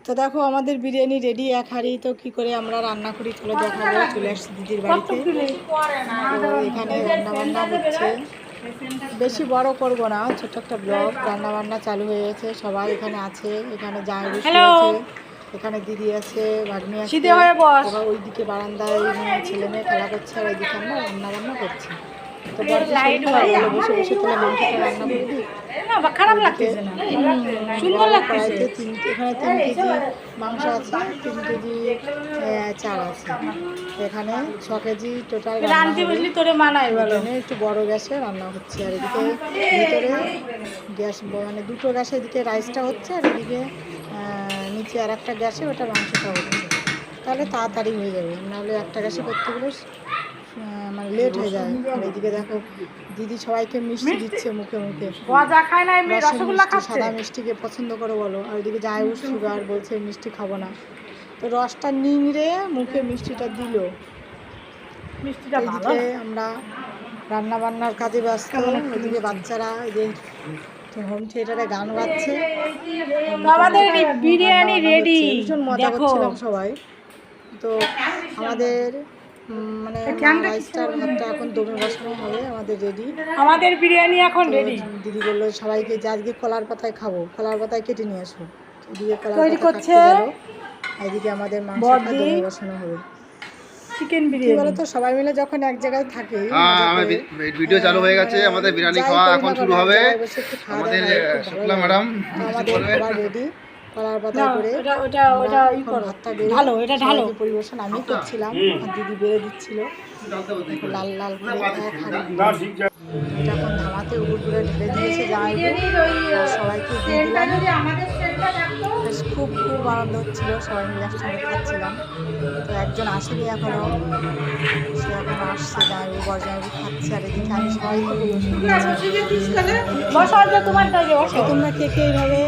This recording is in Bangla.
তো দেখো আমাদের বিরিয়ানি রেডি এক হাঁড়ি। তো কী করে আমরা রান্না করি চলো দেখাবো। চলে আসছি দিদির বাড়িতে। তো এখানে রান্নাবান্না হচ্ছে, বেশি বড় করব না, ছোট একটা ব্লগ। রান্নাবান্না চালু হয়ে গেছে, সবাই এখানে আছে। এখানে জামাই বসে আছে, এখানে দিদি আছে, ভাগ্নি আছে, আবার ওইদিকে বারান্দায় ছেলে মেয়ে খেলা করছে, আর ওইদিকে আমরা রান্নাবান্না করছি। তো বসে বসে তাহলে মাংসটা রান্না করে দিই। খারাপ লাগতেছে না, সুন্দর লাগতেছে। এখানে 3 কেজি মাংস আছে, 3 কেজি চাল আছে, এখানে 6 কেজি টোটাল তোরে মানায় বলো। একটু বড় গ্যাসে রান্না হচ্ছে। আর এদিকে ভিতরে গ্যাস মানে দুটো গ্যাসে, এদিকে রাইসটা হচ্ছে আর এদিকে নিচে আর একটা গ্যাসে ওটা মাংসটা হচ্ছে। তাহলে তাড়াতাড়ি হয়ে যাবে, নাহলে একটা গ্যাসে করতে গেলে মানে লেট হয়ে যায়। আর এদিকে দেখো দিদি সবাইকে মিষ্টি দিচ্ছে মুখে মুখে। সাদা মিষ্টিকে পছন্দ করে বলো। আর ওইদিকে যাই সুগার বলছে মিষ্টি খাবো না, তো রসটা নিংড়ে মুখে মিষ্টিটা দিল। এদিকে আমরা রান্না বান্নার কাজে ব্যস্ত। ওইদিকে বাচ্চারা এই যে হোম থিয়েটারে গান গাচ্ছে। আমাদের বিরিয়ানি রেডি, ভীষণ মজা করছিলাম সবাই। তো আমাদের মানে রাইসটার ভাতটা এখন দমে বসানো হবে, আমাদের রেডি। আমাদের বিরিয়ানি এখন রেডি। দিদি বললো সবাইকে যে আজকে কলার পাতায় খাবো, কলার পাতায় কেটে নিয়ে আসো। এদিকে কলার তৈরি করছে, এদিকে আমাদের মাংসটা দমে বসানো হবে। চিকেন বিরিয়ানি বলো তো, সবাই মিলে যখন এক জায়গায় থাকে। ভিডিও চালু হয়ে গেছে, আমাদের বিরিয়ানি খাওয়া এখন শুরু হবে। আমাদের শুক্লা ম্যাডাম রেডি কলার পাতা করে ঢালো, এটা ঢালো। পরিবেশন আমি করছিলাম, দিদি বেড়ে দিচ্ছিল লাল লাল করে। এটা এখন ধামাতে উড়ে ঘুরে ঢেলে দিয়েছে জামাই, সবাইকে দিয়ে দিলাম। খুব খুব আনন্দ হচ্ছিল, সবাই মিলে একসঙ্গে খাচ্ছিলাম। তো একজন আসেনি এখনো, সে এখনো আসছে, জামাই বর জামাই খাচ্ছে। আর এদিকে আমি সবাইকে পরিবেশন করছি। তোমরা কে কে এইভাবে